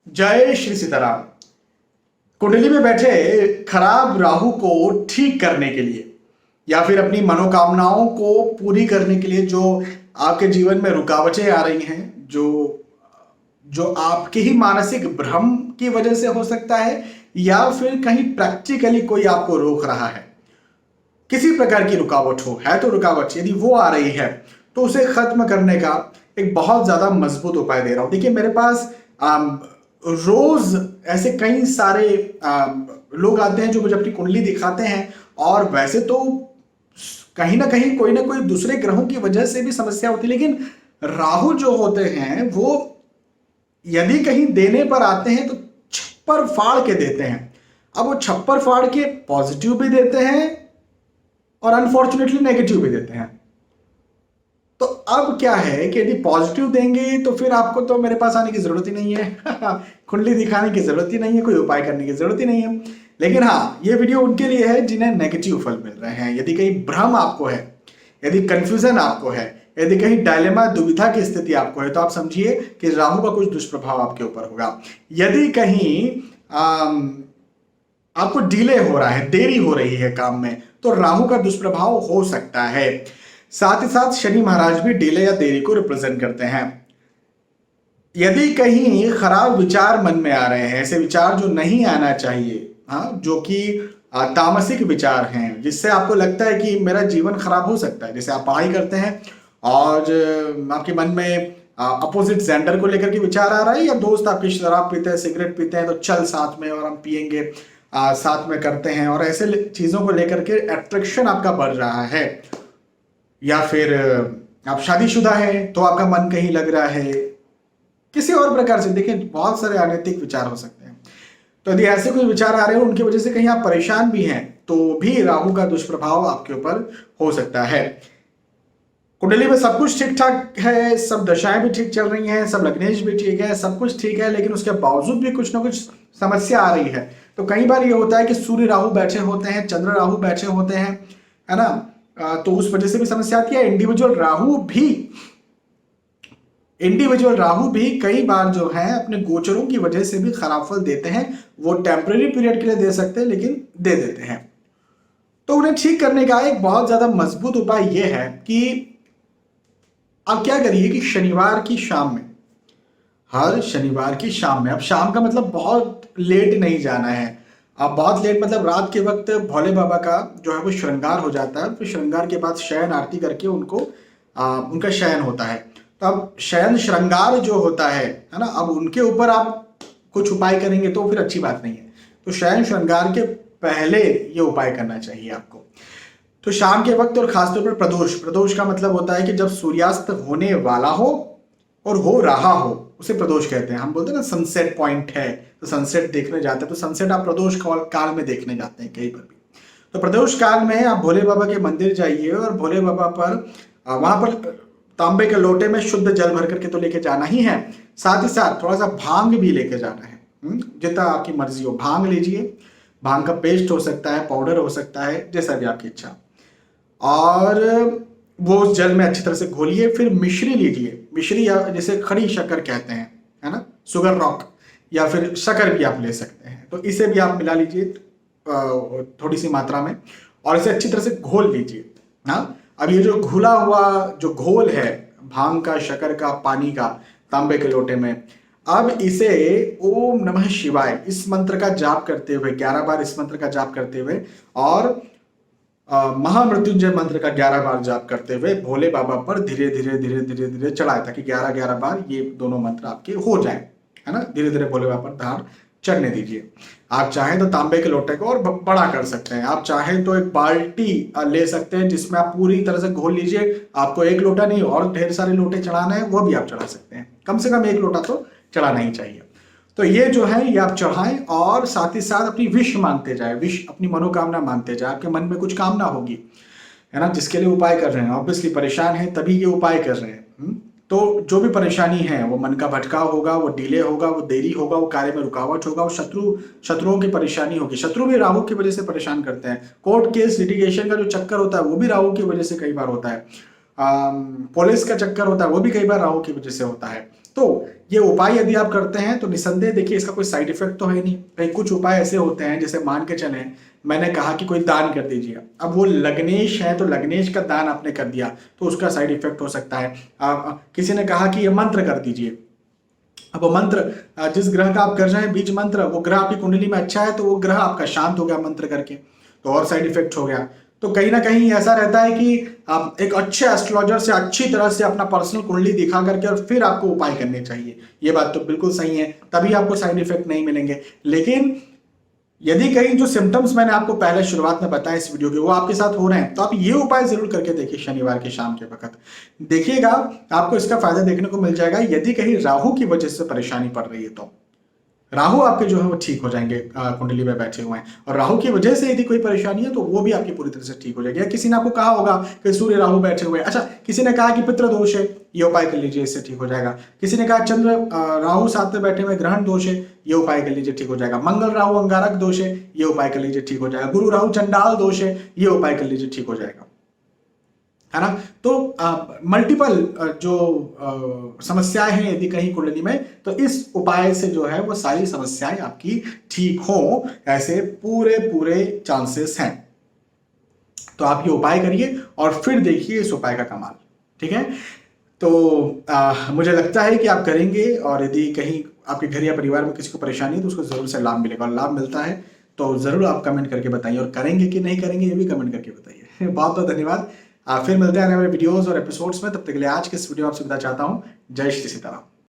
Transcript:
जय श्री सीताराम। कुंडली में बैठे खराब राहु को ठीक करने के लिए या फिर अपनी मनोकामनाओं को पूरी करने के लिए जो आपके जीवन में रुकावटें आ रही हैं, जो जो आपके ही मानसिक भ्रम की वजह से हो सकता है या फिर कहीं प्रैक्टिकली कोई आपको रोक रहा है, किसी प्रकार की रुकावट है तो रुकावट यदि वो आ रही है तो उसे खत्म करने का एक बहुत ज्यादा मजबूत उपाय दे रहा हूं। देखिए, मेरे पास रोज ऐसे कई सारे लोग आते हैं जो मुझे अपनी कुंडली दिखाते हैं, और वैसे तो कहीं ना कोई दूसरे ग्रहों की वजह से भी समस्या होती है, लेकिन राहु जो होते हैं वो यदि कहीं देने पर आते हैं तो छप्पर फाड़ के देते हैं। अब वो छप्पर फाड़ के पॉजिटिव भी देते हैं और अनफॉर्चुनेटली नेगेटिव भी देते हैं। तो अब क्या है कि यदि पॉजिटिव देंगे तो फिर आपको तो मेरे पास आने की जरूरत ही नहीं है कुंडली दिखाने की जरूरत ही नहीं है, कोई उपाय करने की जरूरत ही नहीं है। लेकिन हाँ, ये वीडियो उनके लिए है जिन्हें नेगेटिव फल मिल रहे हैं। यदि कहीं भ्रम आपको है, यदि कंफ्यूजन आपको है, यदि कहीं डायलेमा दुविधा की स्थिति आपको है, तो आप समझिए कि राहु का कुछ दुष्प्रभाव आपके ऊपर होगा। यदि कहीं आपको डिले हो रहा है, देरी हो रही है काम में, तो राहु का दुष्प्रभाव हो सकता है। साथ ही साथ शनि महाराज भी डिले या देरी को रिप्रेजेंट करते हैं। यदि कहीं खराब विचार मन में आ रहे हैं, ऐसे विचार जो नहीं आना चाहिए, हाँ, जो कि तामसिक विचार हैं, जिससे आपको लगता है कि मेरा जीवन खराब हो सकता है। जैसे आप पढ़ाई करते हैं और आपके मन में अपोजिट जेंडर को लेकर के विचार आ रहा है, या दोस्त आपकी शराब पीते हैं, सिगरेट पीते हैं, तो चल साथ में और हम पियेंगे, साथ में करते हैं, और ऐसे चीजों को लेकर के अट्रैक्शन आपका बढ़ रहा है। या फिर आप शादीशुदा हैं तो आपका मन कहीं लग रहा है, किसी और प्रकार से। देखिए, बहुत सारे अनैतिक विचार हो सकते हैं। तो यदि ऐसे कोई विचार आ रहे हैं, उनकी वजह से कहीं आप परेशान भी हैं, तो भी राहु का दुष्प्रभाव आपके ऊपर हो सकता है। कुंडली में सब कुछ ठीक ठाक है, सब दशाएं भी ठीक चल रही हैं, सब लग्नेश भी ठीक है, सब कुछ ठीक है, लेकिन उसके बावजूद भी कुछ ना कुछ समस्या आ रही है। तो कई बार ये होता है कि सूर्य राहु बैठे होते हैं, चंद्र राहु बैठे होते हैं, है ना, तो उस वजह से भी समस्या आती है। इंडिविजुअल राहु भी कई बार जो है अपने गोचरों की वजह से भी खराब फल देते हैं। वो टेम्पररी पीरियड के लिए दे सकते हैं, लेकिन दे देते हैं। तो उन्हें ठीक करने का एक बहुत ज्यादा मजबूत उपाय यह है कि आप क्या करिए कि शनिवार की शाम में, हर शनिवार की शाम में, अब शाम का मतलब बहुत लेट नहीं जाना है। अब बहुत लेट मतलब रात के वक्त भोले बाबा का जो है वो श्रृंगार हो जाता है, फिर श्रृंगार के बाद शयन आरती करके उनको उनका शयन होता है। तो अब शयन श्रृंगार जो होता है ना, अब उनके ऊपर आप कुछ उपाय करेंगे तो फिर अच्छी बात नहीं है। तो शयन श्रृंगार के पहले ये उपाय करना चाहिए आपको। तो शाम के वक्त, और खासतौर पर प्रदोष का मतलब होता है कि जब सूर्यास्त होने वाला हो और हो रहा हो, उसे प्रदोष कहते हैं। हम बोलते हैं ना सनसेट पॉइंट है, तो सनसेट देखने जाते हैं, तो सनसेट आप प्रदोष काल में देखने जाते हैं कहीं पर भी। तो प्रदोष काल में आप भोले बाबा के मंदिर जाइए और भोले बाबा पर वहां पर तांबे के लोटे में शुद्ध जल भर करके तो लेके जाना ही है, साथ ही साथ थोड़ा सा भांग भी लेके जाना है। जितना आपकी मर्जी हो, भांग लीजिए। भांग का पेस्ट हो सकता है, पाउडर हो सकता है, जैसा भी आपकी इच्छा। और वो उस जल में अच्छी तरह से घोलिए। फिर मिश्री लीजिए, मिश्री या जिसे खड़ी शक्कर कहते हैं, है ना, शुगर रॉक, या फिर शक्कर भी आप ले सकते हैं। तो इसे भी आप मिला लीजिए थोड़ी सी मात्रा में, और इसे अच्छी तरह से घोल लीजिए ना। अब ये जो घुला हुआ जो घोल है भांग का, शक्कर का, पानी का, तांबे के लोटे में, अब इसे ओम नमः शिवाय इस मंत्र का जाप करते हुए, 11 बार इस मंत्र का जाप करते हुए, और महामृत्युंजय मंत्र का 11 बार जाप करते हुए भोले बाबा पर धीरे धीरे धीरे धीरे धीरे चढ़ाए, ताकि 11 बार ये दोनों मंत्र आपके हो जाए, है ना। धीरे धीरे भोले बाबा पर धार चढ़ने दीजिए। आप चाहें तो तांबे के लोटे को और बड़ा कर सकते हैं। आप चाहें तो एक बाल्टी ले सकते हैं जिसमें आप पूरी तरह से घोल लीजिए। आपको एक लोटा नहीं और ढेर सारे लोटे चढ़ाना है, वो भी आप चढ़ा सकते हैं। कम से कम एक लोटा तो चढ़ाना ही चाहिए। तो ये जो है ये आप चढ़ाएं, और साथ ही साथ अपनी विश मांगते जाए, विश अपनी मनोकामना मानते जाए। आपके मन में कुछ कामना होगी, है ना, जिसके लिए उपाय कर रहे हैं। ऑब्वियसली परेशान है तभी ये उपाय कर रहे हैं। तो जो भी परेशानी है, वो मन का भटकाव होगा, वो डिले होगा, वो देरी होगा, वो कार्य में रुकावट होगा, वो शत्रुओं की परेशानी होगी। शत्रु भी राहु की वजह से परेशान करते हैं। कोर्ट केस लिटिगेशन का जो चक्कर होता है वो भी राहु की वजह से कई बार होता है। पुलिस का चक्कर होता है वो भी कई बार राहु की वजह से होता है। तो ये उपाय यदि आप करते हैं तो निसंदेह देखिए इसका कोई साइड इफेक्ट तो है नहीं। कहीं कुछ उपाय ऐसे होते हैं, जैसे मान के चले मैंने कहा कि कोई दान कर दीजिए, अब वो लग्नेश है तो लग्नेश का दान आपने कर दिया तो उसका साइड इफेक्ट हो सकता है। किसी ने कहा कि ये मंत्र कर दीजिए, अब वो मंत्र जिस ग्रह का आप कर रहे हैं बीज मंत्र, वो ग्रह आपकी कुंडली में अच्छा है तो वो ग्रह आपका शांत हो गया मंत्र करके, तो और साइड इफेक्ट हो गया। तो कहीं ना कहीं ऐसा रहता है कि आप एक अच्छे एस्ट्रोलॉजर से अच्छी तरह से अपना पर्सनल कुंडली दिखा करके और फिर आपको उपाय करने चाहिए। ये बात तो बिल्कुल सही है, तभी आपको साइड इफेक्ट नहीं मिलेंगे। लेकिन यदि कहीं जो सिम्टम्स मैंने आपको पहले शुरुआत में बताया इस वीडियो के वो आपके साथ हो रहे हैं तो आप ये उपाय जरूर करके देखिए शनिवार के शाम के वक्त, देखिएगा आपको इसका फायदा देखने को मिल जाएगा। यदि कहीं राहु की वजह से परेशानी पड़ रही है तो राहु आपके जो है वो ठीक हो जाएंगे, कुंडली में बैठे हुए हैं, और राहु की वजह से यदि कोई परेशानी है तो वो भी आपकी पूरी तरह से ठीक हो जाएगी। या किसी ने आपको कहा होगा कि सूर्य राहु बैठे हुए हैं, अच्छा किसी ने कहा कि पितृ दोष है, ये उपाय कर लीजिए इससे ठीक हो जाएगा। किसी ने कहा चंद्र राहु साथ में बैठे हुए ग्रहण दोष है, ये उपाय कर लीजिए ठीक हो जाएगा। मंगल राहु अंगारक दोष है, ये उपाय कर लीजिए ठीक हो जाएगा। गुरु राहु चंडाल दोष है, ये उपाय कर लीजिए ठीक हो जाएगा, है ना। तो मल्टीपल जो समस्याएं हैं यदि कहीं कुंडली में, तो इस उपाय से जो है वो सारी समस्याएं आपकी ठीक हो, ऐसे पूरे पूरे चांसेस हैं। तो आप ये उपाय करिए और फिर देखिए इस उपाय का कमाल, ठीक है। तो मुझे लगता है कि आप करेंगे, और यदि कहीं आपके घर या परिवार में किसी को परेशानी है तो उसको जरूर से लाभ मिलेगा, और लाभ मिलता है तो जरूर आप कमेंट करके बताइए, और करेंगे कि नहीं करेंगे ये भी कमेंट करके बताइए। बहुत बहुत धन्यवाद। फिर मिलते हैं आने वाले वीडियोस और एपिसोड्स में, तब तक के लिए आज के इस वीडियो आपसे विदा चाहता हूँ। जय श्री सीताराम।